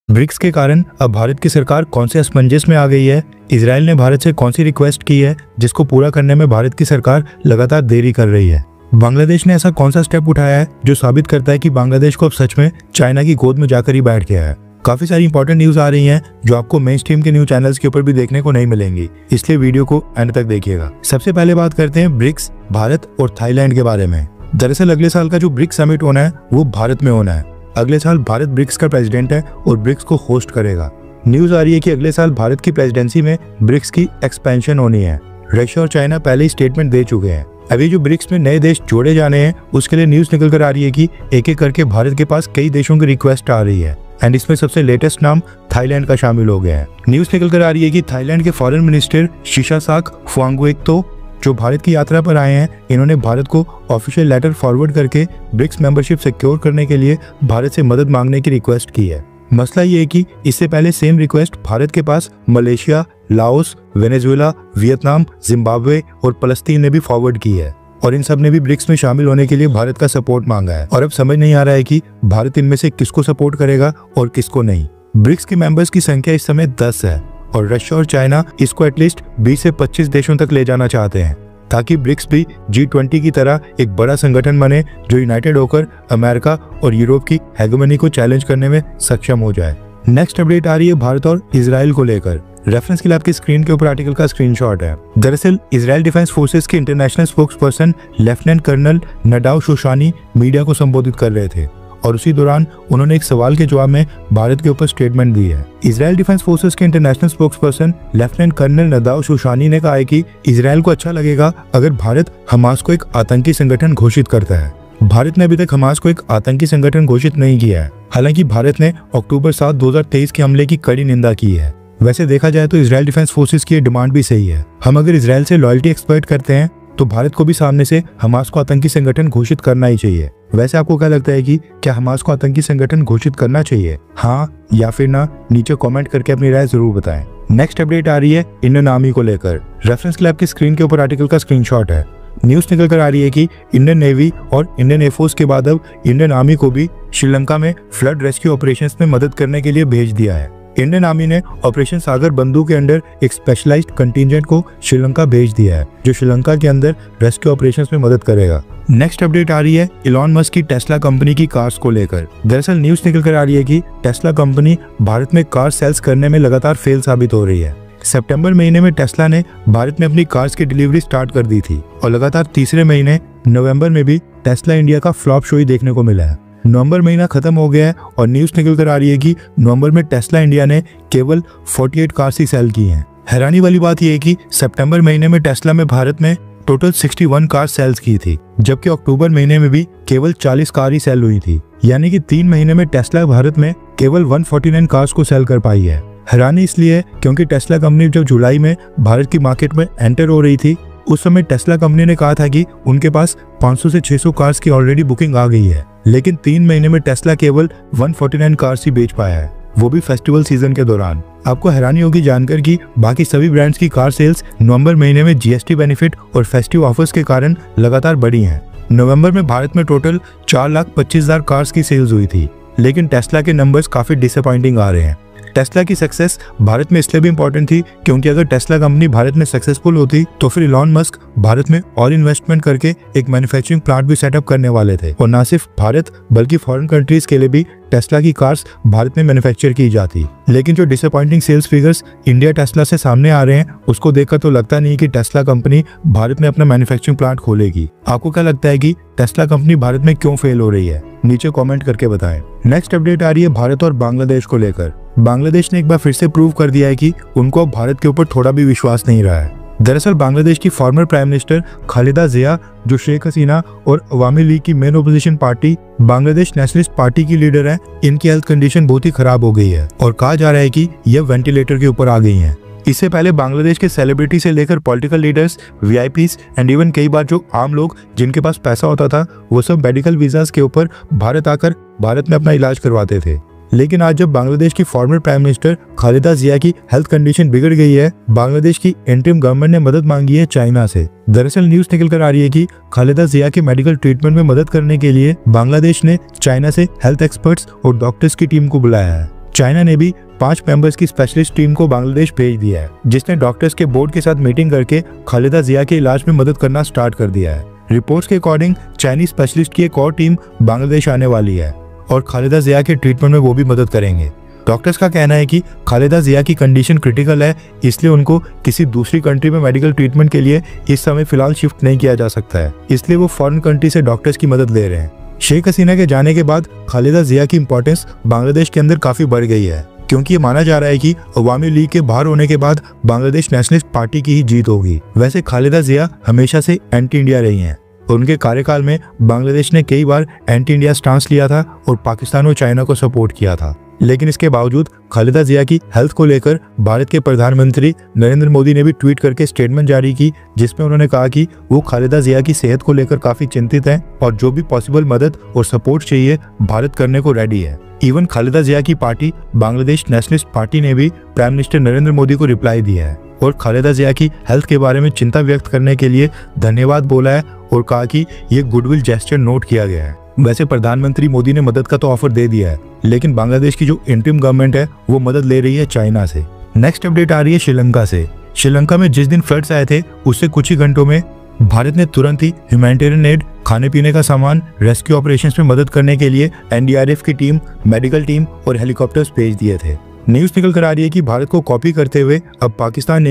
BRICS के कारण अब भारत की सरकार कौन से असमंजस में आ गई है, इजराइल ने भारत से कौन सी रिक्वेस्ट की है जिसको पूरा करने में भारत की सरकार लगातार देरी कर रही है, बांग्लादेश ने ऐसा कौन सा स्टेप उठाया है जो साबित करता है कि बांग्लादेश को अब सच में चाइना की गोद में जाकर ही बैठ गया है। काफी सारी इंपॉर्टेंट न्यूज आ रही हैं जो आपको मेन स्ट्रीम के न्यूज चैनल्स के ऊपर भी देखने को नहीं मिलेंगी, इसलिए वीडियो को एंड तक देखिएगा। सबसे पहले बात करते हैं ब्रिक्स, भारत और थाईलैंड के बारे में। दरअसल अगले साल का जो ब्रिक्स समिट होना है वो भारत में होना है। अगले साल भारत ब्रिक्स का प्रेसिडेंट है और ब्रिक्स को होस्ट करेगा। न्यूज आ रही है कि अगले साल भारत की प्रेसिडेंसी में ब्रिक्स की एक्सपेंशन होनी है। रशिया और चाइना पहले ही स्टेटमेंट दे चुके हैं। अभी जो ब्रिक्स में नए देश जोड़े जाने हैं उसके लिए न्यूज निकल कर आ रही है कि एक एक करके भारत के पास कई देशों की रिक्वेस्ट आ रही है एंड इसमें सबसे लेटेस्ट नाम थाईलैंड का शामिल हो गया है। न्यूज निकल कर आ रही है कि थाईलैंड के फॉरेन मिनिस्टर शिशासाक फुआंगवेक्तो जो भारत की यात्रा पर आए हैं, इन्होंने भारत को ऑफिशियल लेटर फॉरवर्ड करके ब्रिक्स मेंबरशिप सिक्योर करने के लिए भारत से मदद मांगने की रिक्वेस्ट की है। मसला ये है कि इससे पहले सेम रिक्वेस्ट भारत के पास Malaysia, Laos, Venezuela, Vietnam, Zimbabwe और फलस्तीन ने भी फॉरवर्ड की है और इन सब ने भी ब्रिक्स में शामिल होने के लिए भारत का सपोर्ट मांगा है। और अब समझ नहीं आ रहा है कि भारत इनमें से किसको सपोर्ट करेगा और किसको नहीं। ब्रिक्स के मेंबर्स की संख्या इस समय 10 है और रशिया और चाइना इसको एटलीस्ट 20 से 25 देशों तक ले जाना चाहते हैं ताकि ब्रिक्स भी G20 की तरह एक बड़ा संगठन बने जो यूनाइटेड होकर अमेरिका और यूरोप की हेगेमनी को चैलेंज करने में सक्षम हो जाए। नेक्स्ट अपडेट आ रही है भारत और इजराइल को लेकर। रेफरेंस के लिए आपकी स्क्रीन के ऊपर आर्टिकल का स्क्रीनशॉट है। दरअसल इजराइल डिफेंस फोर्सेस के international spokesperson lieutenant colonel Nadav Shoshani media को संबोधित कर रहे थे और उसी दौरान उन्होंने एक सवाल के जवाब में भारत के ऊपर स्टेटमेंट दी है। इजराइल डिफेंस फोर्सेस के इंटरनेशनल स्पोक्सपर्सन लेफ्टिनेंट कर्नल नदाव शोशानी ने कहा है कि इजराइल को अच्छा लगेगा अगर भारत हमास को एक आतंकी संगठन घोषित करता है। भारत ने अभी तक हमास को एक आतंकी संगठन घोषित नहीं किया है। हालांकि भारत ने अक्टूबर 7, 2023 के हमले की कड़ी निंदा की है। वैसे देखा जाए तो इजराइल डिफेंस फोर्सेस की डिमांड भी सही है। हम अगर इजराइल से लॉयल्टी एक्सपेक्ट करते हैं तो भारत को भी सामने से हमास को आतंकी संगठन घोषित करना ही चाहिए। वैसे आपको क्या लगता है कि क्या हमास को आतंकी संगठन घोषित करना चाहिए, हाँ या फिर ना? नीचे कमेंट करके अपनी राय जरूर बताएं। नेक्स्ट अपडेट आ रही है इंडियन आर्मी को लेकर। रेफरेंस के लिए आपकी स्क्रीन के ऊपर आर्टिकल का स्क्रीनशॉट है। न्यूज निकल कर आ रही है कि इंडियन नेवी और इंडियन एयरफोर्स के बाद अब इंडियन आर्मी को भी श्रीलंका में फ्लड रेस्क्यू ऑपरेशंस में मदद करने के लिए भेज दिया है। इंडियन आर्मी ने ऑपरेशन सागर बंधु के अंडर एक स्पेशलाइज्ड कंटिंजेंट को श्रीलंका भेज दिया है जो श्रीलंका के अंदर रेस्क्यू ऑपरेशंस में मदद करेगा। नेक्स्ट अपडेट आ रही है इलॉन मस्क की टेस्ला कंपनी की कार्स को लेकर। दरअसल न्यूज निकल कर आ रही है कि टेस्ला कंपनी भारत में कार सेल्स करने में लगातार फेल साबित हो रही है। सितंबर महीने में टेस्ला ने भारत में अपनी कार्स की डिलीवरी स्टार्ट कर दी थी और लगातार तीसरे महीने नवंबर में भी टेस्ला इंडिया का फ्लॉप शो ही देखने को मिला है। नवंबर महीना खत्म हो गया है और न्यूज निकल कर आ रही है कि नवंबर में टेस्ला इंडिया ने केवल 48 कार्स ही सेल की हैं। हैरानी वाली बात यह है कि सितंबर महीने में टेस्ला में भारत में टोटल 61 कार सेल्स की थी, जबकि अक्टूबर महीने में भी केवल 40 कार ही सेल हुई थी। यानी कि 3 महीने में टेस्ला भारत में केवल 149 कार्स को सेल कर पाई है। हैरानी इसलिए क्योंकि टेस्ला कंपनी जब जुलाई में भारत की मार्केट में एंटर हो रही थी उस समय टेस्ला कंपनी ने कहा था कि उनके पास 500 से 600 कार्स की ऑलरेडी बुकिंग आ गई है, लेकिन 3 महीने में टेस्ला केवल 149 कार्स ही बेच पाया है, वो भी फेस्टिवल सीजन के दौरान। आपको हैरानी होगी जानकर कि बाकी सभी ब्रांड्स की कार सेल्स नवंबर महीने में जीएसटी बेनिफिट और फेस्टिव ऑफर्स के कारण लगातार बढ़ी हैं। नवंबर में भारत में टोटल 4,25,000 कार्स की सेल्स हुई थी, लेकिन टेस्ला के नंबर्स काफी डिसअपॉइंटिंग आ रहे हैं। टेस्ला की सक्सेस भारत में इसलिए भी इम्पोर्टेंट थी क्योंकि अगर टेस्ला कंपनी भारत में सक्सेसफुल होती तो फिर इलॉन मस्क भारत में और इन्वेस्टमेंट करके एक मैन्युफैक्चरिंग प्लांट भी सेटअप करने वाले थे और न सिर्फ भारत बल्कि फॉरेन कंट्रीज के लिए भी टेस्ला की कार्स भारत में मैन्युफैक्चर की जाती। लेकिन जो disappointing sales figures India Tesla से सामने आ रहे हैं उसको देखकर तो लगता नहीं कि टेस्ला कंपनी भारत में अपना मैन्युफैक्चरिंग प्लांट खोलेगी। आपको क्या लगता है कि टेस्ला कंपनी भारत में क्यों फेल हो रही है? नीचे कमेंट करके बताएं। नेक्स्ट अपडेट आ रही है भारत और बांग्लादेश को लेकर। बांग्लादेश ने एक बार फिर से प्रूव कर दिया है कि उनको अब भारत के ऊपर थोड़ा भी विश्वास नहीं रहा है। दरअसल बांग्लादेश की फॉर्मर प्राइम मिनिस्टर खालिदा जिया जो शेख हसीना और अवामी लीग की main opposition party Bangladesh nationalist party की लीडर है, इनकी हेल्थ कंडीशन बहुत ही खराब हो गई है और कहा जा रहा है कि यह वेंटिलेटर के ऊपर आ गई हैं। इससे पहले बांग्लादेश के सेलिब्रिटी से लेकर political leaders, VIPs and even कई बार जो आम लोग जिनके पास पैसा होता था वो सब मेडिकल वीजास के ऊपर भारत आकर भारत में अपना इलाज करवाते थे। लेकिन आज जब बांग्लादेश की फॉर्मर प्राइम मिनिस्टर खालिदा जिया की हेल्थ कंडीशन बिगड़ गई है, बांग्लादेश की इंटरिम गवर्नमेंट ने मदद मांगी है चाइना से। दरअसल न्यूज निकल कर आ रही है कि खालिदा जिया के मेडिकल ट्रीटमेंट में मदद करने के लिए बांग्लादेश ने चाइना से हेल्थ एक्सपर्ट्स और डॉक्टर्स की टीम को बुलाया है। चाइना ने भी 5 मेंबर्स की स्पेशलिस्ट टीम को बांग्लादेश भेज दिया है, जिसने डॉक्टर्स के बोर्ड के साथ मीटिंग करके खालिदा जिया के इलाज में मदद करना स्टार्ट कर दिया है। रिपोर्ट्स के अकॉर्डिंग चाइनीज स्पेशलिस्ट की एक और टीम बांग्लादेश आने वाली है और खालिदा जिया के ट्रीटमेंट में वो भी मदद करेंगे। डॉक्टर्स का कहना है कि खालिदा जिया की कंडीशन क्रिटिकल है, इसलिए उनको किसी दूसरी कंट्री में मेडिकल ट्रीटमेंट के लिए इस समय फिलहाल शिफ्ट नहीं किया जा सकता है, इसलिए वो फॉरेन कंट्री से डॉक्टर्स की मदद ले रहे हैं। शेख हसीना के जाने के बाद खालिदा जिया की इंपॉर्टेंस बांग्लादेश के अंदर काफी बढ़ गई है, क्योंकि ये माना जा रहा है कि अवामी लीग के बाहर होने के बाद बांग्लादेश नेशनलिस्ट पार्टी की ही जीत होगी। वैसे खालिदा जिया हमेशा से एंटी इंडिया रही हैं। उनके कार्यकाल में बांग्लादेश ने कई बार एंटी इंडिया स्टांस लिया था और पाकिस्तान और चाइना को सपोर्ट किया था, लेकिन इसके बावजूद खालिदा जिया की हेल्थ को लेकर भारत के प्रधानमंत्री नरेंद्र मोदी ने भी ट्वीट करके स्टेटमेंट जारी की, जिसमें उन्होंने कहा कि वो खालिदा जिया की सेहत को लेकर काफी चिंतित हैं और जो भी पॉसिबल मदद और सपोर्ट चाहिए भारत करने को रेडी है। इवन खालिदा जिया की पार्टी बांग्लादेश नेशनलिस्ट पार्टी ने भी प्राइम मिनिस्टर नरेंद्र मोदी को रिप्लाई दिया है और खालिदा जिया की हेल्थ के बारे में चिंता व्यक्त करने के लिए धन्यवाद बोला है और कहा कि ये गुडविल जेस्चर नोट किया गया है। वैसे प्रधानमंत्री मोदी ने मदद का तो ऑफर दे दिया है, लेकिन बांग्लादेश की जो इंटरिम गवर्नमेंट है वो मदद ले रही है चाइना से। नेक्स्ट अपडेट आ रही है श्रीलंका से। श्रीलंका में जिस दिन फ्लड्स आए थे उससे कुछ ही घंटों में भारत ने तुरंत ही ह्यूमैनिटेरियन एड, खाने पीने का सामान, रेस्क्यू ऑपरेशंस में मदद करने के लिए एनडीआरएफ की टीम, मेडिकल टीम और हेलीकॉप्टर्स भेज दिए थे। न्यूज निकल कर आ रही है कि भारत को कॉपी करते हुए अब पाकिस्तान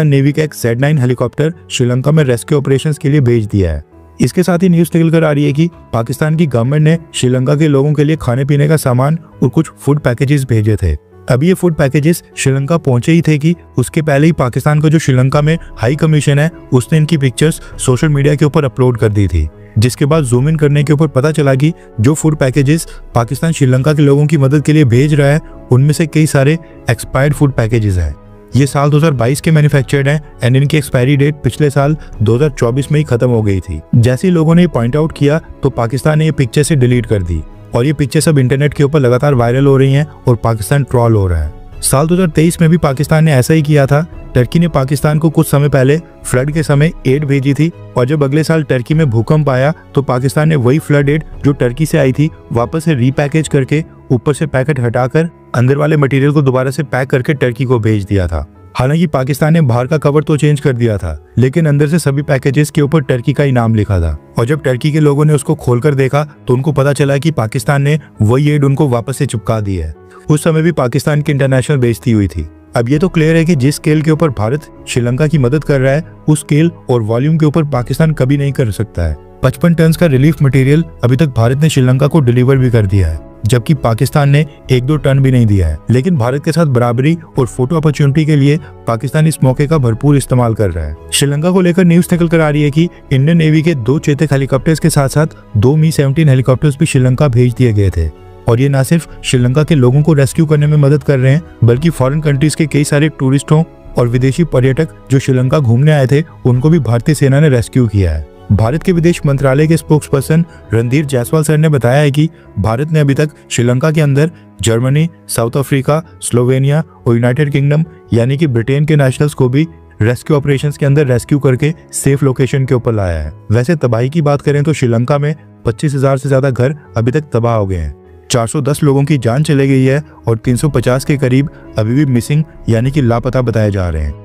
नेवी का एक Z9 हेलीकॉप्टर श्रीलंका में रेस्क्यू ऑपरेशंस के लिए भेज दिया है। इसके साथ ही न्यूज निकल कर आ रही है कि पाकिस्तान की गवर्नमेंट ने श्रीलंका के लोगों के लिए खाने पीने का सामान और कुछ फूड पैकेजेस भेजे थे। अभी ये फूड पैकेजेस श्रीलंका पहुंचे ही थे कि उसके पहले ही पाकिस्तान का जो श्रीलंका में हाई कमीशन है उसने इनकी पिक्चर्स सोशल मीडिया के ऊपर अपलोड कर दी थी, जिसके बाद जूम इन करने के ऊपर पता चला कि जो फूड पैकेजेस पाकिस्तान श्रीलंका के लोगों की मदद के लिए भेज रहा है उनमें से कई सारे एक्सपायर्ड फूड पैकेजेस हैं। ये साल 2022 के मैन्युफैक्चर्ड हैं एंड इनकी एक्सपायरी डेट पिछले साल 2024 में ही खत्म हो गई थी। जैसे ही लोगों ने पॉइंट आउट किया तो पाकिस्तान ने ये पिक्चर से डिलीट कर दी और ये पिक्चर सब इंटरनेट के ऊपर लगातार वायरल हो रही हैं और पाकिस्तान ट्रोल हो रहा है। साल 2023 में भी पाकिस्तान ने ऐसा ही किया था। टर्की ने पाकिस्तान को कुछ समय पहले फ्लड के समय एड भेजी थी और जब अगले साल टर्की में भूकंप आया तो पाकिस्तान ने वही फ्लड एड जो टर्की से आई थी वापस से रीपैकेज करके ऊपर से पैकेट हटाकर अंदर वाले मटेरियल को दोबारा से पैक करके टर्की को भेज दिया था। हालांकि पाकिस्तान ने बाहर का कवर तो चेंज कर दिया था, लेकिन अंदर से सभी पैकेजेस के ऊपर टर्की का ही नाम लिखा था और जब टर्की के लोगों ने उसको खोलकर देखा तो उनको पता चला कि पाकिस्तान ने वही एड उनको वापस से चिपका दी है। उस समय भी पाकिस्तान की इंटरनेशनल बेइज्जती हुई थी। अब ये तो क्लियर है कि जिस स्केल के ऊपर भारत श्रीलंका की मदद कर रहा है उस स्केल और वॉल्यूम के ऊपर पाकिस्तान कभी नहीं कर सकता है। 55 टन का रिलीफ मटेरियल अभी तक भारत ने श्रीलंका को डिलीवर भी कर दिया है, जबकि पाकिस्तान ने 1-2 टन भी नहीं दिया है। लेकिन भारत के साथ बराबरी और फोटो अपॉर्चुनिटी के लिए पाकिस्तान इस मौके का भरपूर इस्तेमाल कर रहा है। श्रीलंका को लेकर न्यूज निकल कर आ रही है कि इंडियन नेवी के 2 चेतक हेलीकॉप्टर्स के साथ साथ 2 मी-17 हेलीकॉप्टर्स भी श्रीलंका भेज दिए गए थे और ये न सिर्फ श्रीलंका के लोगों को रेस्क्यू करने में मदद कर रहे हैं, बल्कि फॉरेन कंट्रीज के कई सारे टूरिस्टों और विदेशी पर्यटक जो श्रीलंका घूमने आए थे उनको भी भारतीय सेना ने रेस्क्यू किया है। भारत के विदेश मंत्रालय के स्पोक्सपर्सन रणधीर जायसवाल सर ने बताया है कि भारत ने अभी तक श्रीलंका के अंदर जर्मनी, साउथ अफ्रीका, स्लोवेनिया और यूनाइटेड किंगडम यानी कि ब्रिटेन के नेशनल्स को भी रेस्क्यू ऑपरेशंस के अंदर रेस्क्यू करके सेफ लोकेशन के ऊपर लाया है। वैसे तबाही की बात करें तो श्रीलंका में 25,000 से ज्यादा घर अभी तक तबाह हो गए हैं, 410 लोगों की जान चली गई है और 350 के करीब अभी भी मिसिंग यानी कि लापता बताए जा रहे हैं।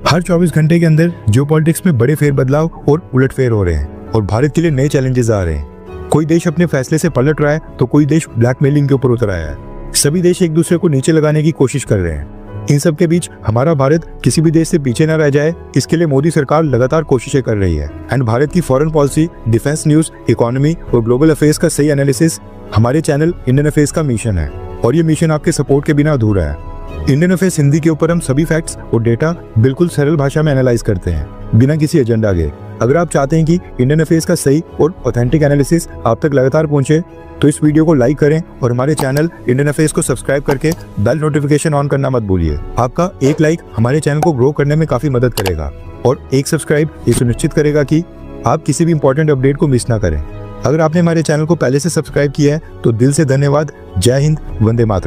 हर 24 घंटे के अंदर जियोपॉलिटिक्स में बड़े फेरबदलाव और उलटफेर हो रहे हैं और भारत के लिए नए चैलेंजेस आ रहे हैं। कोई देश अपने फैसले से पलट रहा है तो कोई देश ब्लैकमेलिंग के ऊपर उतर आया है। सभी देश एक दूसरे को नीचे लगाने की कोशिश कर रहे हैं। इन सब के बीच हमारा भारत किसी भी देश से पीछे न रह जाए, इसके लिए मोदी सरकार लगातार कोशिशें कर रही है। एंड भारत की foreign policy, defence news, economy और ग्लोबल अफेयर्स का सही एनालिसिस हमारे चैनल इंडियन अफेयर्स का मिशन है और ये मिशन आपके सपोर्ट के बिना अधूरा है। इंडियन अफेयर्स हिंदी के ऊपर हम सभी फैक्ट्स और डेटा बिल्कुल सरल भाषा में एनालाइज करते हैं बिना किसी एजेंडा के। अगर आप चाहते हैं कि इंडियन अफेयर्स का सही और ऑथेंटिक एनालिसिस आप तक लगातार पहुंचे तो इस वीडियो को लाइक करें और हमारे चैनल इंडियन अफेयर्स को सब्सक्राइब करके बेल नोटिफिकेशन ऑन करना मत भूलिए। आपका एक लाइक हमारे चैनल को ग्रो करने में काफी मदद करेगा और एक सब्सक्राइब ये सुनिश्चित करेगा कि आप किसी भी इंपॉर्टेंट अपडेट को मिस ना करें। अगर आपने हमारे चैनल को पहले से सब्सक्राइब किया है तो दिल से धन्यवाद। जय हिंद, वंदे मातरम।